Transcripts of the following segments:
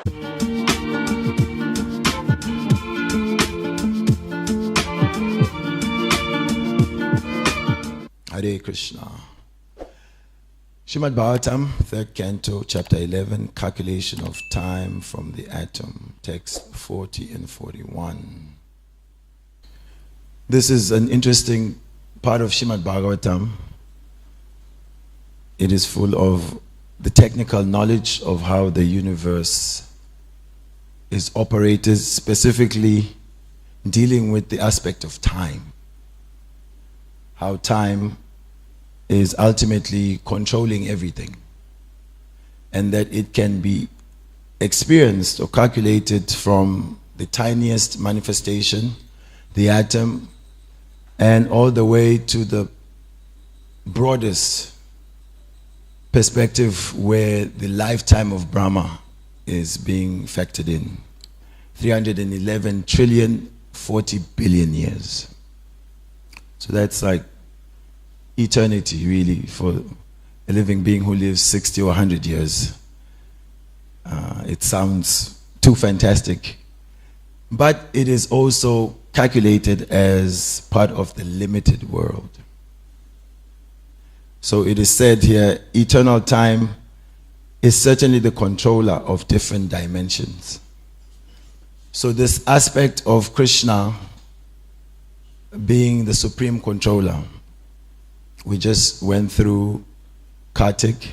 Hare Krishna. Srimad Bhagavatam, 3rd Canto, Chapter 11, Calculation of Time from the Atom, text 40 and 41. This is an interesting part of Srimad Bhagavatam. It is full of the technical knowledge of how the universe is operated, specifically dealing with the aspect of time. How time is ultimately controlling everything, and that it can be experienced or calculated from the tiniest manifestation, the atom, and all the way to the broadest perspective where the lifetime of Brahma is being factored in. 311 trillion, 40 billion years. So that's like eternity, really, for a living being who lives 60 or 100 years. It sounds too fantastic. But it is also calculated as part of the limited world. So it is said here, eternal time is certainly the controller of different dimensions. So this aspect of Krishna being the supreme controller, we just went through Kartik.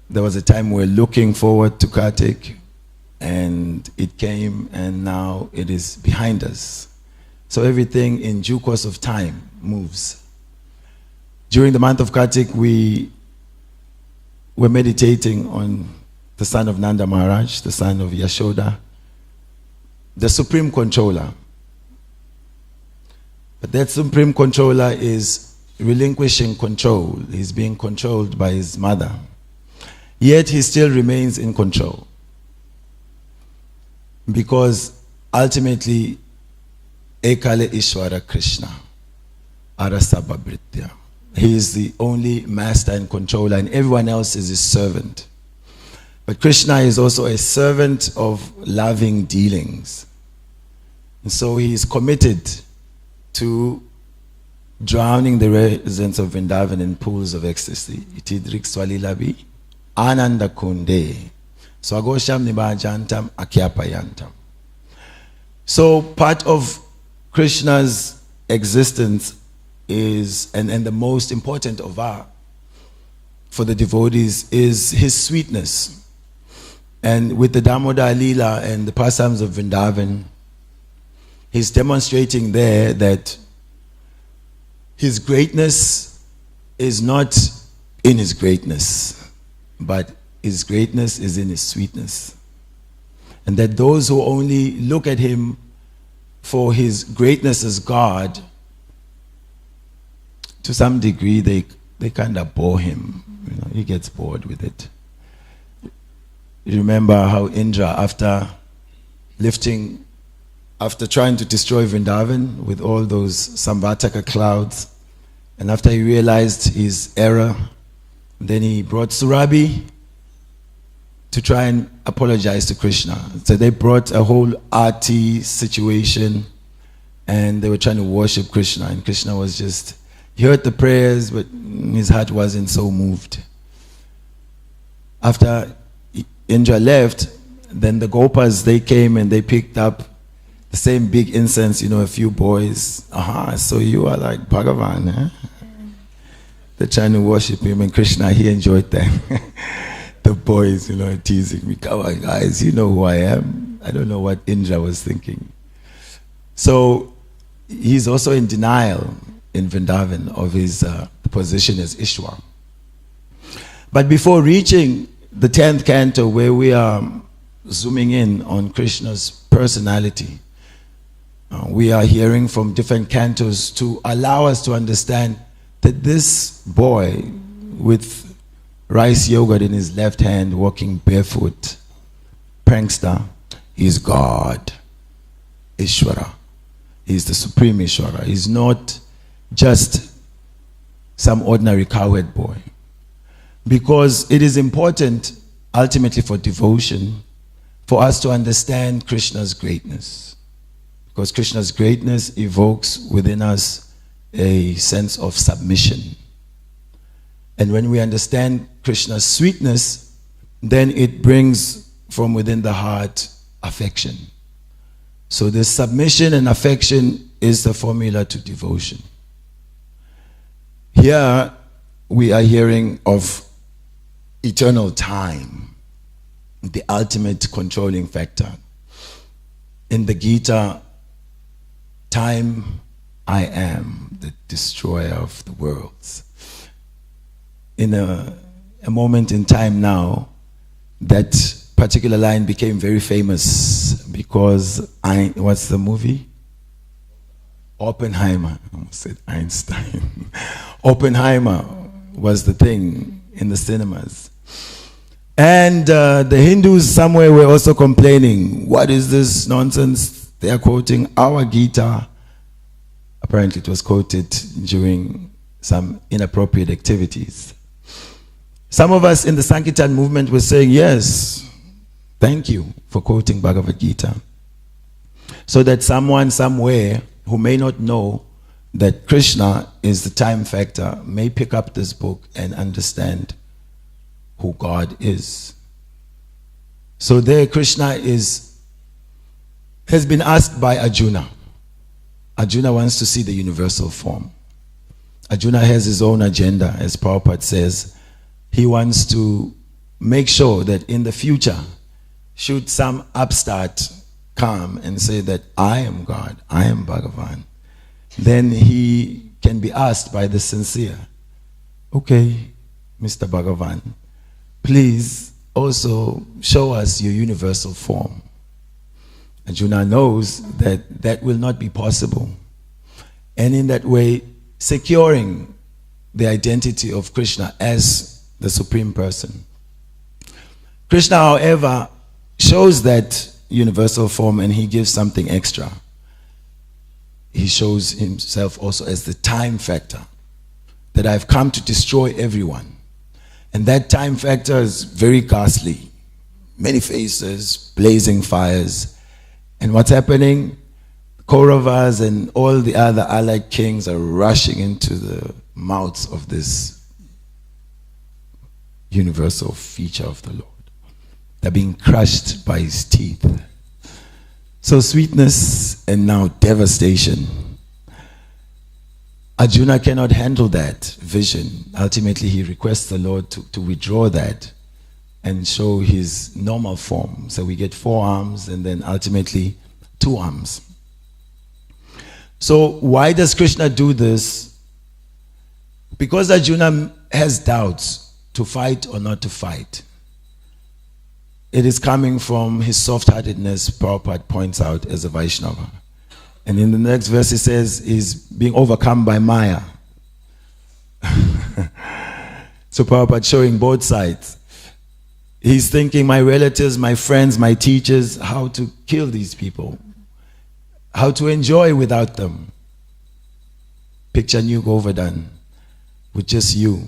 There was a time we were looking forward to Kartik, and it came, and now it is behind us. So everything in due course of time moves. During the month of Kartik, we were meditating on the son of Nanda Maharaj, the son of Yashoda, the supreme controller. But that supreme controller is relinquishing control. He's being controlled by his mother. Yet he still remains in control. Because ultimately, Ekale Ishwara Krishna, Arasabha Britya. He is the only master and controller, and everyone else is his servant. But Krishna is also a servant of loving dealings. And so he is committed to drowning the residents of Vrindavan in pools of ecstasy. Itidrik swalilabi ananda kunde swagosham nibajantam akyapayantam. So part of Krishna's existence is, and the most important of our, for the devotees, is his sweetness. And with the Damodar Leela and the pastimes of Vrindavan, he's demonstrating there that his greatness is not in his greatness, but his greatness is in his sweetness. And that those who only look at him for his greatness as God, to some degree, they kind of bore him. You know, he gets bored with it. You remember how Indra, after trying to destroy Vrindavan with all those Samvataka clouds, and after he realized his error, then he brought Surabhi to try and apologize to Krishna. So they brought a whole arti situation, and they were trying to worship Krishna, and Krishna was just, he heard the prayers, but his heart wasn't so moved. After Indra left, then the Gopas, they came and they picked up the same big incense, a few boys. So you are like Bhagavan, eh? They're trying to worship him, and Krishna, he enjoyed that. The boys, teasing me, come on guys, you know who I am. I don't know what Indra was thinking. So he's also in denial in Vrindavan of his position as Ishwar. But before reaching the 10th canto, where we are zooming in on Krishna's personality, we are hearing from different cantos to allow us to understand that this boy with rice yogurt in his left hand, walking barefoot, prankster, is God, Ishwara. He's the supreme Ishwara. He's not just some ordinary cowherd boy. Because it is important, ultimately for devotion, for us to understand Krishna's greatness. Because Krishna's greatness evokes within us a sense of submission. And when we understand Krishna's sweetness, then it brings from within the heart affection. So this submission and affection is the formula to devotion. Here we are hearing of eternal time, the ultimate controlling factor. In the Gita, time I am, the destroyer of the worlds. In a moment in time now, that particular line became very famous because what's the movie? Oppenheimer. I almost said Einstein. Oppenheimer was the thing in the cinemas. And the Hindus somewhere were also complaining, what is this nonsense? They are quoting our Gita. Apparently it was quoted during some inappropriate activities. Some of us in the Sankirtan movement were saying, yes, thank you for quoting Bhagavad Gita. So that someone somewhere who may not know that Krishna is the time factor may pick up this book and understand who God is. So there Krishna has been asked by Arjuna. Arjuna wants to see the universal form. Arjuna has his own agenda, as Prabhupada says. He wants to make sure that in the future, should some upstart come and say that I am God, I am Bhagavan, then he can be asked by the sincere, okay, Mr. Bhagavan, please also show us your universal form. Arjuna knows that that will not be possible. And in that way, securing the identity of Krishna as the Supreme Person. Krishna, however, shows that universal form and he gives something extra. He shows himself also as the time factor, that I've come to destroy everyone. And that time factor is very ghastly. Many faces, blazing fires. And what's happening? Kauravas and all the other allied kings are rushing into the mouths of this universal feature of the Lord. They're being crushed by his teeth. So sweetness and now devastation. Arjuna cannot handle that vision. Ultimately, he requests the Lord to withdraw that and show his normal form. So we get 4 arms and then ultimately 2 arms. So why does Krishna do this? Because Arjuna has doubts to fight or not to fight. It is coming from his soft-heartedness, Prabhupada points out, as a Vaishnava. And in the next verse he says he's being overcome by Maya. So Prabhupada showing both sides. He's thinking, my relatives, my friends, my teachers, how to kill these people. How to enjoy without them. Picture New Govardhan with just you.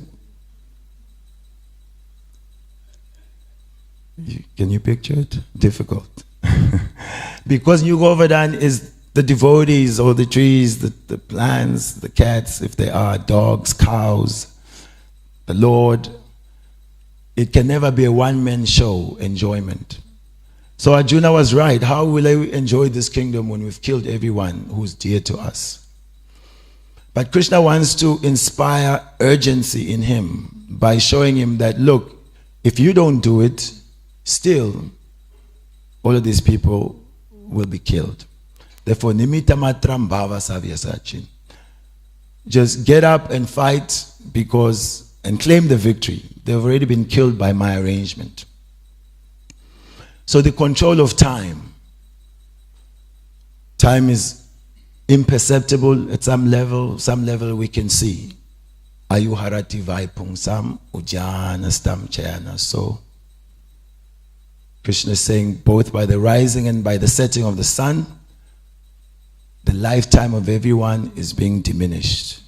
Can you picture it? Difficult. Because New Govardhan is the devotees or the trees, the plants, the cats, if they are, dogs, cows, the Lord. It can never be a one-man show enjoyment. So Arjuna was right. How will I enjoy this kingdom when we've killed everyone who's dear to us? But Krishna wants to inspire urgency in him by showing him that, look, if you don't do it, still, all of these people will be killed. Therefore, nimitta matram bhava savyasachin. Just get up and fight and claim the victory. They've already been killed by my arrangement. So the control of time. Time is imperceptible at some level we can see. Ayuharati vaipungsam ujanastam chayana. So Krishna is saying both by the rising and by the setting of the sun, the lifetime of everyone is being diminished.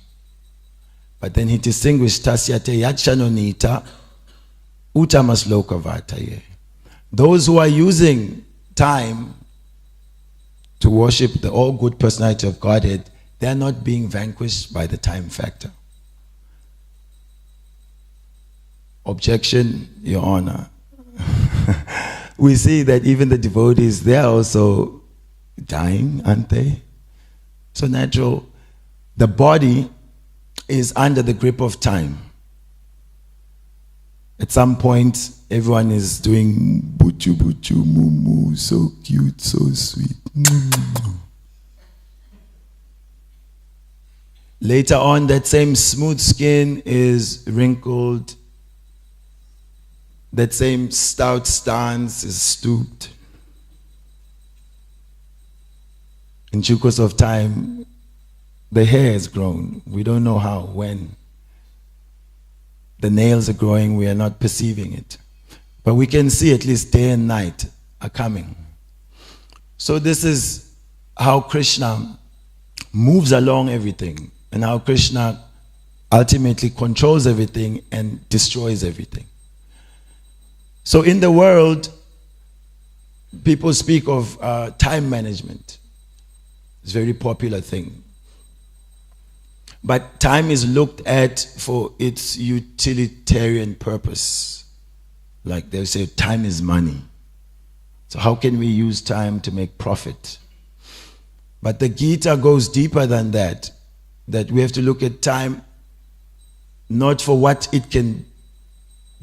But then he distinguished tasyate yachanonita Uttamasloka Vataye. Those who are using time to worship the all-good personality of Godhead, they are not being vanquished by the time factor. Objection, Your Honor. We see that even the devotees, they are also dying, aren't they? So natural. The body is under the grip of time. At some point, everyone is doing buchu buchu mumu, so cute, so sweet. Later on, that same smooth skin is wrinkled. That same stout stance is stooped. In due course of time, the hair has grown. We don't know how, when. The nails are growing, we are not perceiving it. But we can see at least day and night are coming. So this is how Krishna moves along everything, and how Krishna ultimately controls everything and destroys everything. So in the world, people speak of time management. It's a very popular thing. But time is looked at for its utilitarian purpose. Like they say, time is money. So how can we use time to make profit? But the Gita goes deeper than that. That we have to look at time not for what it can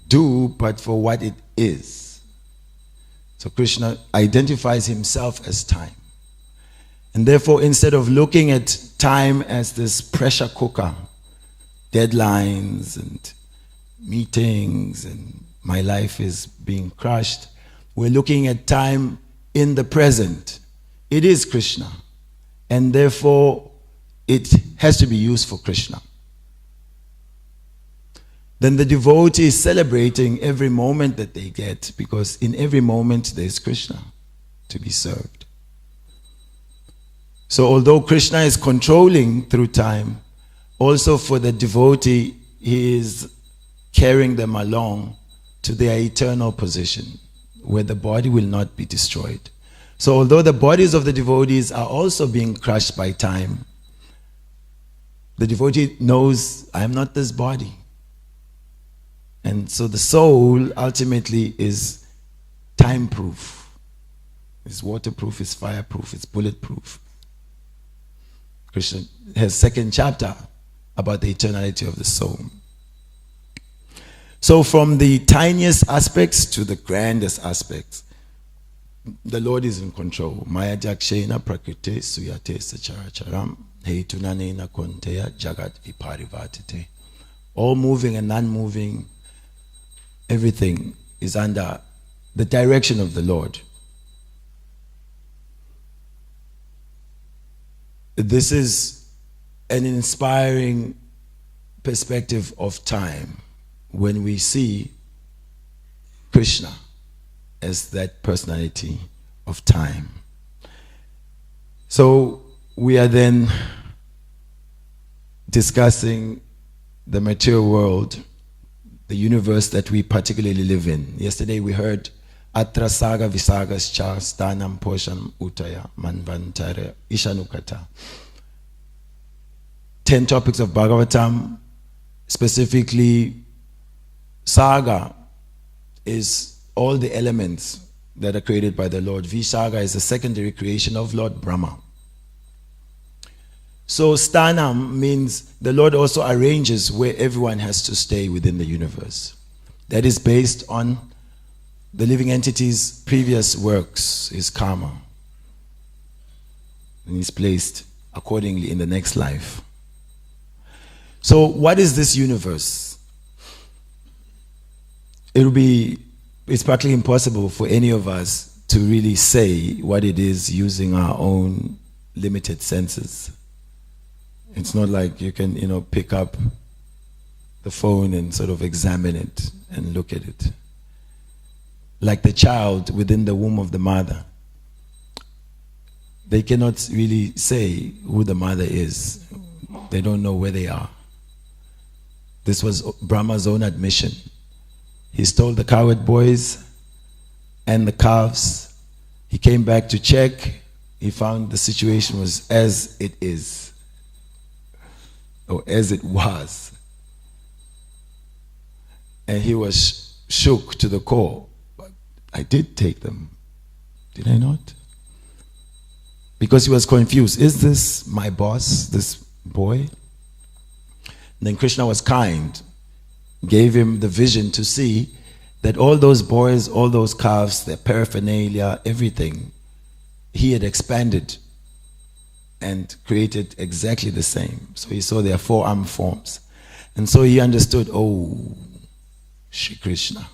do, but for what it is. So Krishna identifies himself as time. And therefore, instead of looking at time as this pressure cooker, deadlines and meetings and my life is being crushed, we're looking at time in the present. It is Krishna. And therefore, it has to be used for Krishna. Then the devotee is celebrating every moment that they get, because in every moment there is Krishna to be served. So although Krishna is controlling through time, also for the devotee, he is carrying them along to their eternal position, where the body will not be destroyed. So although the bodies of the devotees are also being crushed by time, the devotee knows, I am not this body. And so the soul ultimately is time-proof. It's waterproof, it's fireproof, it's bulletproof. Krishna has second chapter about the eternality of the soul. So from the tiniest aspects to the grandest aspects, the Lord is in control. Maya jakshena prakrite suyate sacharacharam heitunanena konteya jagat viparivatite. All moving and non-moving, everything is under the direction of the Lord. This is an inspiring perspective of time when we see Krishna as that personality of time. So we are then discussing the material world, the universe that we particularly live in. Yesterday we heard Atra Saga Visagas Cha Stanam Posham Utaya Manvantara Ishanukata. 10 topics of Bhagavatam, specifically Saga is all the elements that are created by the Lord. Visaga is a secondary creation of Lord Brahma. So Stanam means the Lord also arranges where everyone has to stay within the universe. That is based on the living entity's previous works, his karma. And he's placed accordingly in the next life. So what is this universe? It's practically impossible for any of us to really say what it is using our own limited senses. It's not like you can, pick up the phone and sort of examine it and look at it. Like the child within the womb of the mother. They cannot really say who the mother is. They don't know where they are. This was Brahma's own admission. He stole the cowherd boys and the calves. He came back to check. He found the situation was as it is, or as it was. And he was shook to the core. But I did take them, did I not? Because he was confused. Is this my boss, this boy? And then Krishna was kind, gave him the vision to see that all those boys, all those calves, their paraphernalia, everything, he had expanded and created exactly the same. So he saw their four-arm forms. And so he understood, oh, Shri Krishna,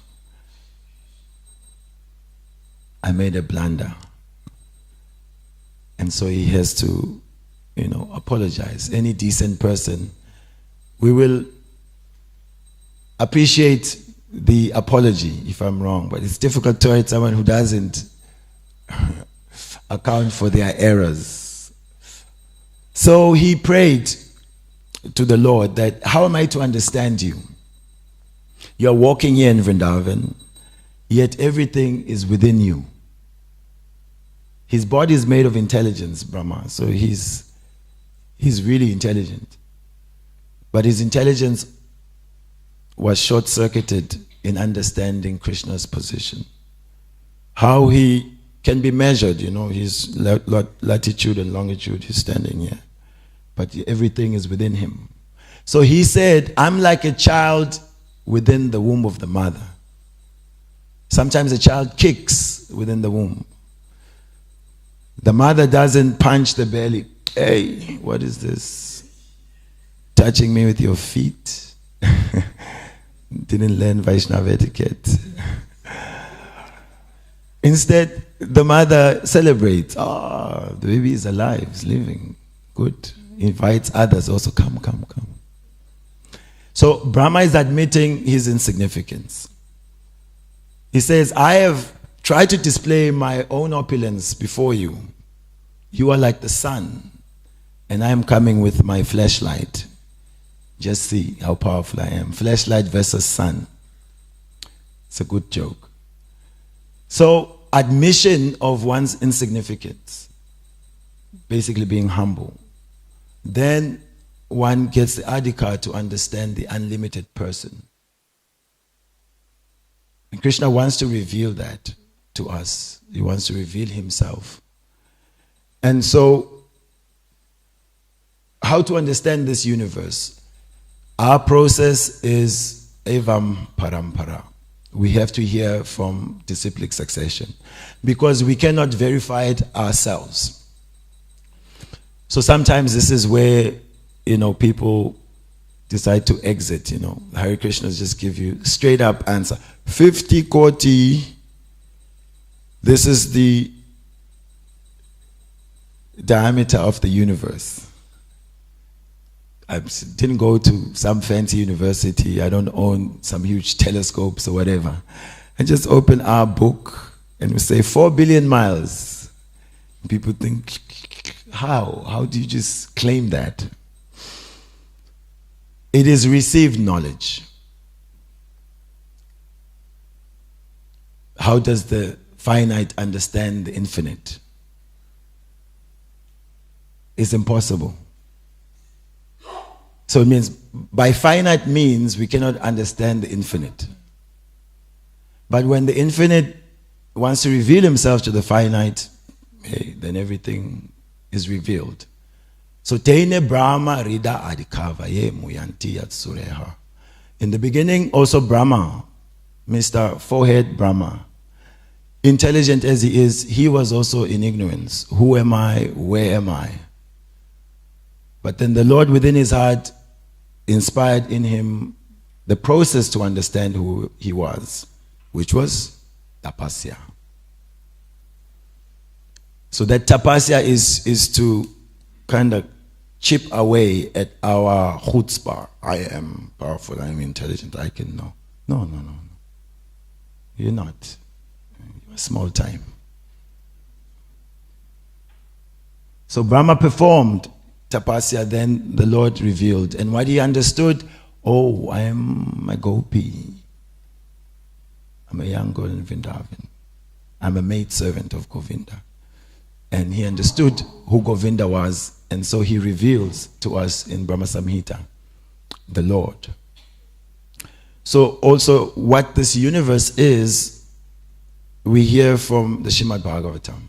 I made a blunder. And so he has to, apologize. Any decent person, we will appreciate the apology if I'm wrong, but it's difficult to hurt someone who doesn't account for their errors. So he prayed to the Lord that, how am I to understand you? You're walking here in Vrindavan, yet everything is within you. His body is made of intelligence, Brahma, so he's really intelligent. But his intelligence was short-circuited in understanding Krishna's position. How he can be measured, his latitude and longitude, he's standing here. But everything is within him. So he said, I'm like a child within the womb of the mother. Sometimes a child kicks within the womb. The mother doesn't punch the belly. Hey, what is this? Touching me with your feet? Didn't learn Vaishnava etiquette. Instead, the mother celebrates. The baby is alive, is living. Good. Invites others also, come. So Brahma is admitting his insignificance. He says, I have tried to display my own opulence before you. You are like the sun, and I am coming with my flashlight. Just see how powerful I am. Flashlight versus sun. It's a good joke. So, admission of one's insignificance, basically being humble. Then one gets the adhikar to understand the unlimited person. And Krishna wants to reveal that to us. He wants to reveal himself. And so, how to understand this universe? Our process is evam parampara. We have to hear from disciplic succession because we cannot verify it ourselves. So sometimes this is where, people decide to exit, Hare Krishnas just give you straight up answer. 50 koti, this is the diameter of the universe. I didn't go to some fancy university. I don't own some huge telescopes or whatever. I just open our book and we say 4 billion miles. People think, how? How do you just claim that? It is received knowledge. How does the finite understand the infinite? It's impossible. So it means, by finite means, we cannot understand the infinite. But when the infinite wants to reveal himself to the finite, then everything is revealed. So, Teine Brahma Rida Adikava Ye Muyanti Yatsureha. In the beginning, also Brahma, Mr. Forehead Brahma, intelligent as he is, he was also in ignorance. Who am I? Where am I? But then the Lord within his heart inspired in him the process to understand who he was, which was tapasya. So that tapasya is to kind of chip away at our chutzpah. I am powerful, I am intelligent, I can know. No. You're not. You're small time. So Brahma performed tapasya, then the Lord revealed. And what he understood, I am a gopi. I'm a young girl in Vrindavan. I'm a maidservant of Govinda. And he understood who Govinda was, and so he reveals to us in Brahma Samhita, the Lord. So also what this universe is, we hear from the Srimad Bhagavatam,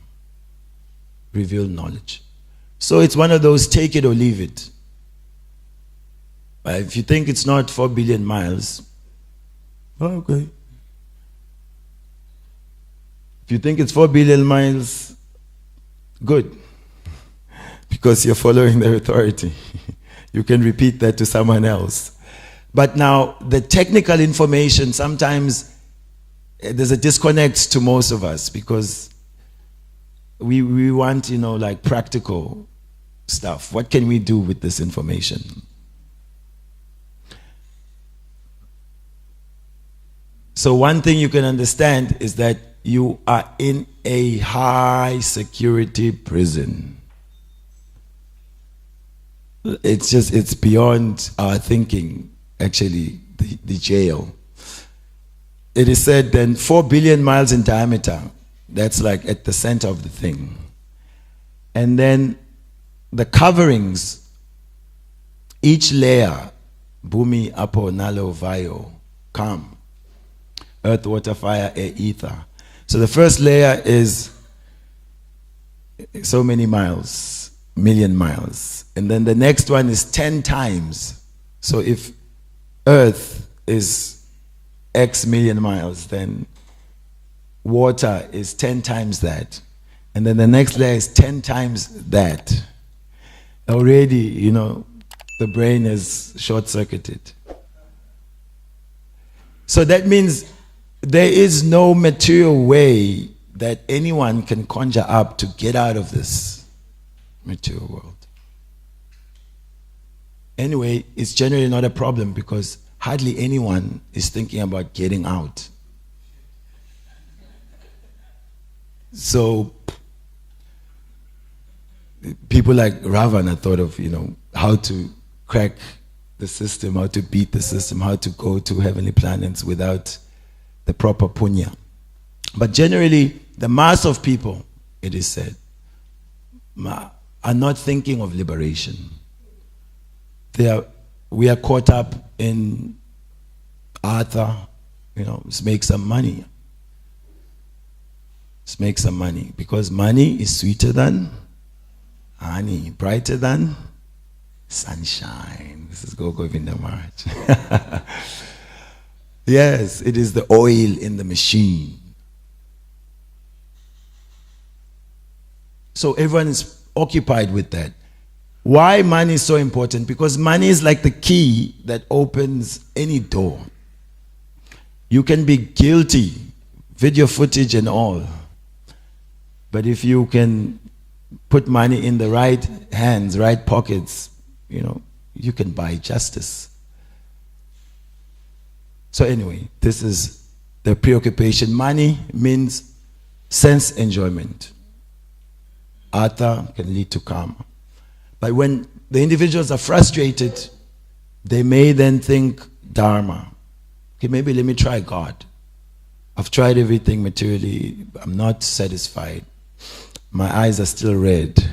revealed knowledge. So it's one of those take it or leave it. If you think it's not 4 billion miles, okay. If you think it's 4 billion miles, good. Because you're following the authority. You can repeat that to someone else. But now, the technical information, sometimes there's a disconnect to most of us because we want, like practical stuff. What can we do with this information? So one thing you can understand is that you are in a high security prison. It's beyond our thinking, actually, the jail. It is said then 4 billion miles in diameter, that's like at the center of the thing. And then the coverings, each layer, Bhumi, Apo, Nalo, Vayo, Kam, earth, water, fire, air, ether. So the first layer is so many miles, million miles. And then the next one is 10 times. So if earth is X million miles, then water is 10 times that. And then the next layer is 10 times that. Already, the brain is short-circuited. So that means there is no material way that anyone can conjure up to get out of this material world. Anyway, it's generally not a problem because hardly anyone is thinking about getting out. So people like Ravana thought of, how to crack the system, how to beat the system, how to go to heavenly planets without the proper punya. But generally, the mass of people, it is said, are not thinking of liberation. We are caught up in Artha, let's make some money. Let's make some money. Because money is sweeter than honey, brighter than sunshine. This is Govinda Maharaj. Yes, it is the oil in the machine. So everyone is occupied with that. Why money is so important? Because money is like the key that opens any door. You can be guilty, video footage and all. But if you can put money in the right hands, right pockets, you can buy justice. So anyway, this is the preoccupation. Money means sense enjoyment. Artha can lead to karma. But when the individuals are frustrated, they may then think dharma. Okay, maybe let me try God. I've tried everything materially. I'm not satisfied. My eyes are still red.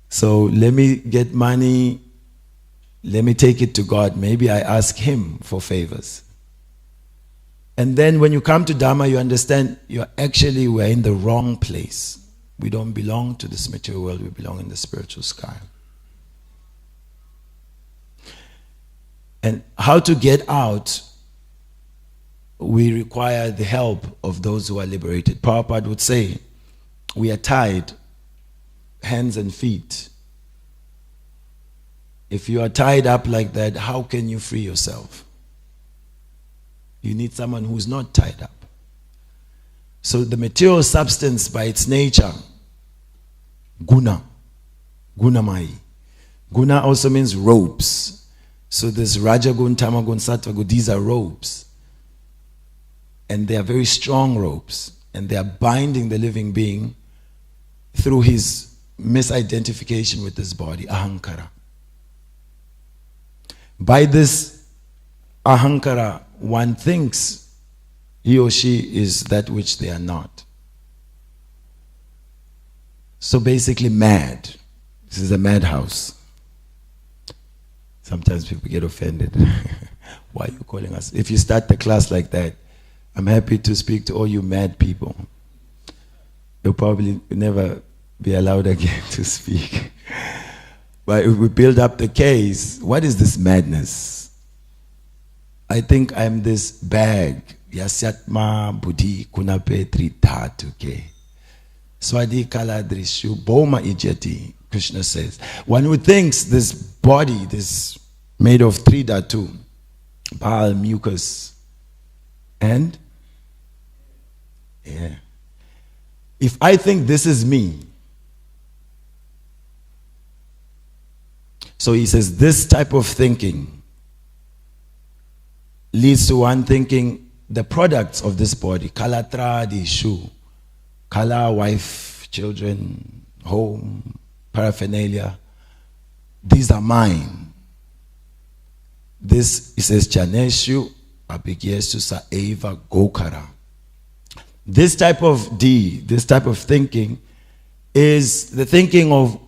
So let me get money. Let me take it to God. Maybe I ask Him for favors. And then when you come to Dharma, you understand we're in the wrong place. We don't belong to this material world. We belong in the spiritual sky. And how to get out, we require the help of those who are liberated. Prabhupada would say, we are tied, hands and feet. If you are tied up like that, how can you free yourself? You need someone who's not tied up. So the material substance by its nature, guna, gunamai. Guna also means ropes. So this Rajagun, Tamagun, Sattvagun, these are ropes. And they are very strong ropes. And they are binding the living being through his misidentification with this body, ahankara. By this ahankara, one thinks He or she is that which they are not. So basically mad. This is a madhouse. Sometimes people get offended. Why are you calling us? If you start the class like that, I'm happy to speak to all you mad people. You'll probably never be allowed again to speak. But if we build up the case, what is this madness? I think I'm this bag. Yasyatma buddhi kunape tritatu ke. Swadi kaladrishu boma ijati. Krishna says. One who thinks this body, this made of three dhatu, bile, mucus, and yeah. If I think this is me, so he says this type of thinking leads to one thinking the products of this body, kalatra, the shoe, kala, wife, children, home, paraphernalia, these are mine. This, he says, Chaneshu Abhigyesu Saeva Gokara. This type of deed, this type of thinking is the thinking of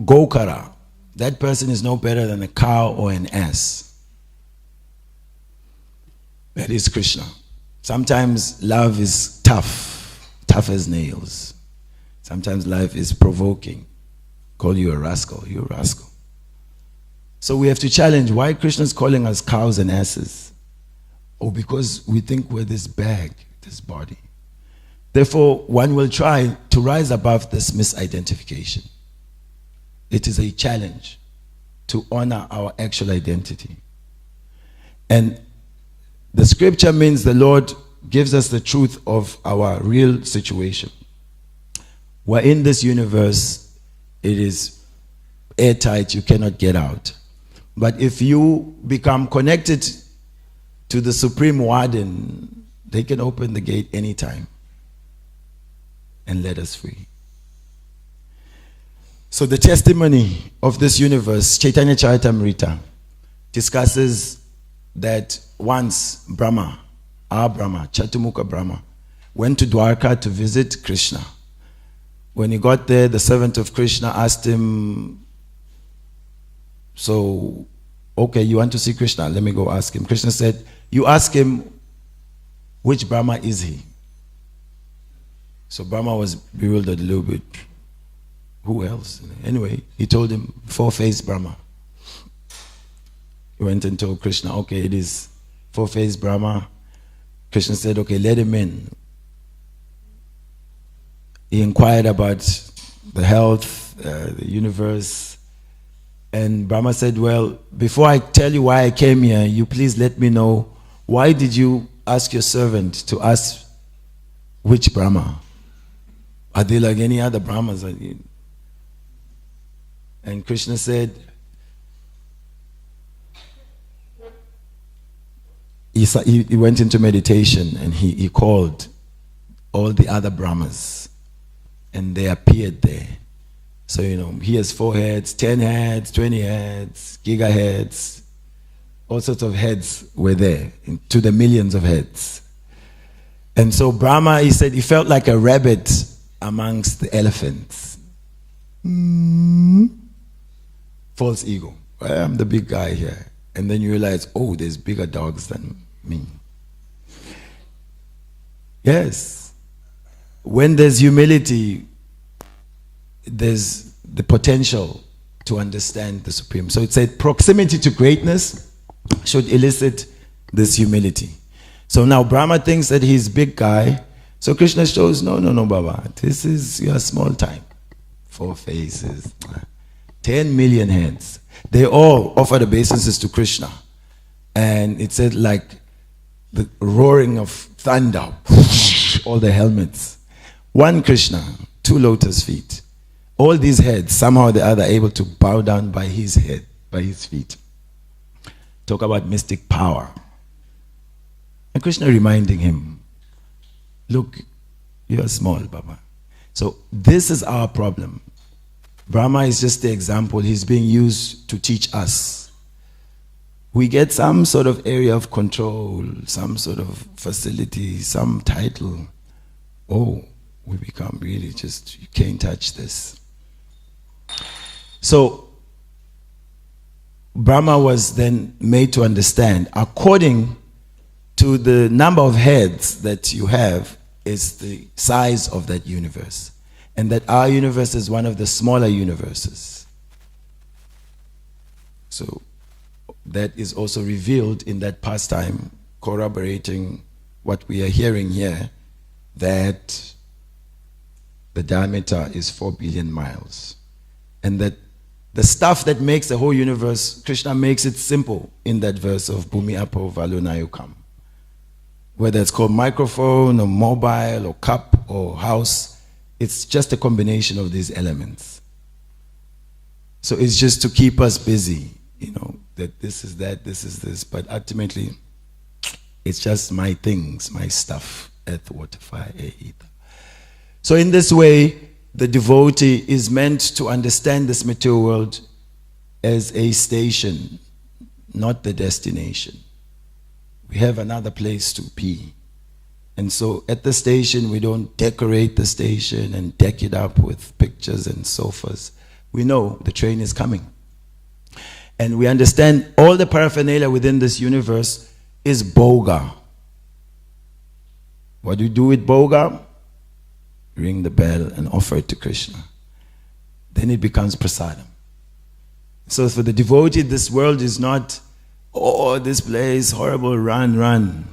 Gokara. That person is no better than a cow or an ass. That is Krishna. Sometimes love is tough as nails. Sometimes life is provoking. Call you a rascal, you're a rascal. So we have to challenge why Krishna is calling us cows and asses. Oh, because we think we're this bag, this body. Therefore, one will try to rise above this misidentification. It is a challenge to honor our actual identity. And the scripture means the Lord gives us the truth of our real situation. We're in this universe, it is airtight, you cannot get out. But if you become connected to the Supreme Warden, they can open the gate anytime and let us free. So the testimony of this universe, Chaitanya Charitamrita, discusses that once Brahma, our Brahma, Chaturmukha Brahma, went to Dwarka to visit Krishna. When he got there, the servant of Krishna asked him, so, okay, you want to see Krishna? Let me go ask him. Krishna said, you ask him, which Brahma is he? So Brahma was bewildered a little bit. Who else? Anyway, he told him, four-faced Brahma. He went and told Krishna, okay, it is four-faced Brahma. Krishna said, okay, let him in. He inquired about the health, the universe. And Brahma said, well, before I tell you why I came here, you please let me know, why did you ask your servant to ask which Brahma? Are they like any other Brahmas? And Krishna said, he went into meditation and he called all the other Brahmas and they appeared there. So, he has 4 heads, 10 heads, 20 heads, gigaheads, all sorts of heads were there, to the millions of heads. And so Brahma, he said, he felt like a rabbit amongst the elephants. False ego. I'm the big guy here. And then you realize, oh, there's bigger dogs than me. Yes. When there's humility, there's the potential to understand the Supreme. So it said proximity to greatness should elicit this humility. So now Brahma thinks that he's big guy. So Krishna shows, no, Baba. You're small time. 4 faces. 10 million heads. They all offered obeisances to Krishna. And it said like the roaring of thunder. All the helmets. 1 Krishna, 2 lotus feet. All these heads, somehow or the other, able to bow down by his head, by his feet. Talk about mystic power. And Krishna reminding him, look, you are small, Baba. So this is our problem. Brahma is just the example. He's being used to teach us. we get some sort of area of control, some sort of facility, some title. Oh, we become really just, you can't touch this. So, Brahma was then made to understand, according to the number of heads that you have, is the size of that universe. And that our universe is one of the smaller universes. So, that is also revealed in that pastime, corroborating what we are hearing here, that the diameter is 4 billion miles. And that the stuff that makes the whole universe, Krishna makes it simple in that verse of Bhumi Apo Valunayukam. Whether it's called microphone or mobile or cup or house, it's just a combination of these elements. So it's just to keep us busy, that this is that, this is this, but ultimately it's just my things, my stuff, earth, water, fire, air, ether. So in this way, the devotee is meant to understand this material world as a station, not the destination. We have another place to be. And so at the station, we don't decorate the station and deck it up with pictures and sofas. We know the train is coming. And we understand all the paraphernalia within this universe is boga. What do you do with boga? Ring the bell and offer it to Krishna. Then it becomes prasadam. So for the devotee, this world is not, oh, this place, horrible, run.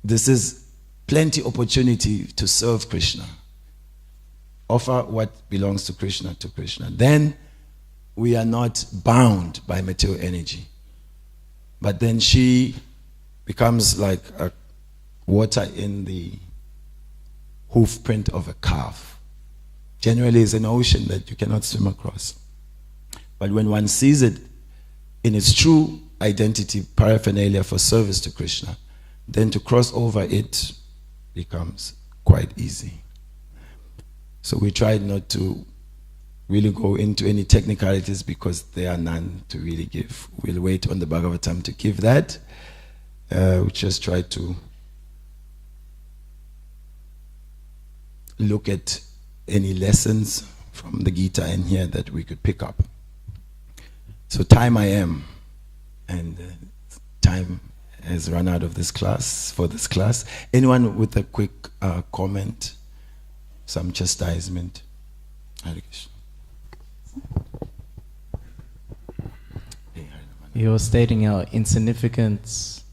This is plenty opportunity to serve Krishna. Offer what belongs to Krishna. Then we are not bound by material energy. But then she becomes like a water in the hoof print of a calf. Generally, it's an ocean that you cannot swim across. But when one sees it in its true identity, paraphernalia for service to Krishna, then to cross over it becomes quite easy. So we tried not to really go into any technicalities because there are none to really give. We'll wait on the Bhagavatam to give that. We just try to look at any lessons from the Gita in here that we could pick up. So time I am, and time has run out of this class, for this class. Anyone with a quick comment, some chastisement? Hare Krishna. You're stating our insignificance,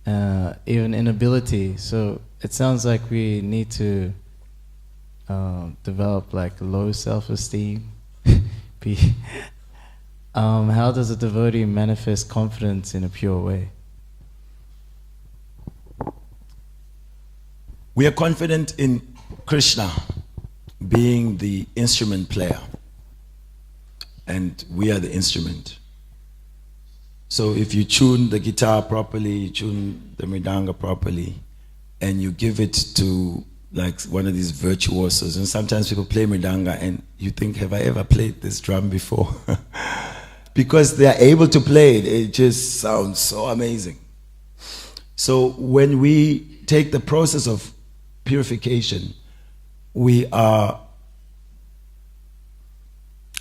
even inability. So it sounds like we need to develop like low self-esteem. How does a devotee manifest confidence in a pure way? We are confident in Krishna being the instrument player, and we are the instrument. So if you tune the guitar properly, you tune the mridanga properly, and you give it to like one of these virtuosos, and sometimes people play mridanga and you think, have I ever played this drum before? Because they are able to play it, it just sounds so amazing. So when we take the process of purification, we are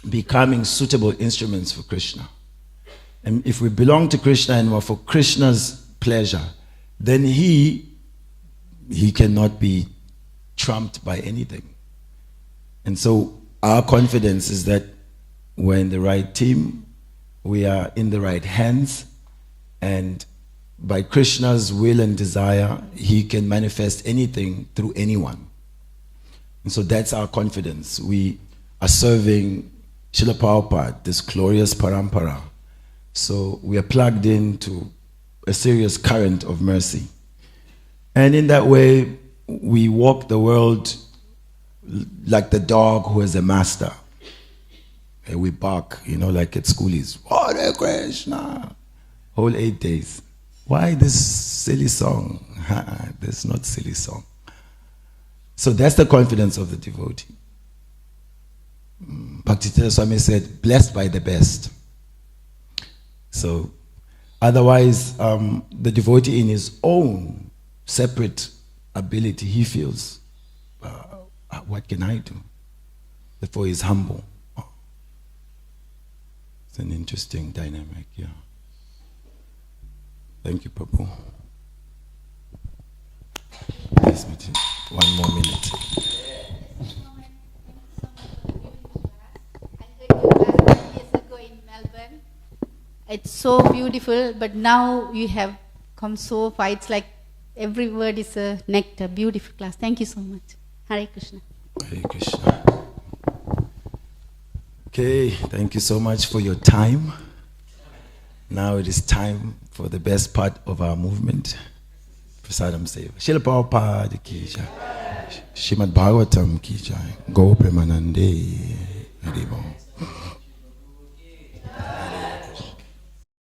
becoming suitable instruments for Krishna. And if we belong to Krishna and we're for Krishna's pleasure, then he cannot be trumped by anything. And so our confidence is that we're in the right team, we are in the right hands, and by Krishna's will and desire, he can manifest anything through anyone. And so that's our confidence. We are serving Srila Prabhupada, this glorious parampara. So we are plugged into a serious current of mercy. And in that way, we walk the world like the dog who has a master. And we bark, like at schoolies. Hare Krishna! Whole 8 days. Why this silly song? This is not silly song. So that's the confidence of the devotee. Bhakti Swami said, blessed by the best. So Otherwise, the devotee in his own separate ability, he feels, what can I do? Therefore, he's humble. It's an interesting dynamic, yeah. Thank you, Prabhu. Yes, one more minute. It's so beautiful, but now you have come so far. It's like every word is a nectar. Beautiful class. Thank you so much. Hare Krishna. Hare Krishna. Okay, thank you so much for your time. Now it is time for the best part of our movement. Prasadam Seva. Srila Prabhupada ki jai. Srimad Bhagavatam ki jai. Go Premanande. Hare Bol.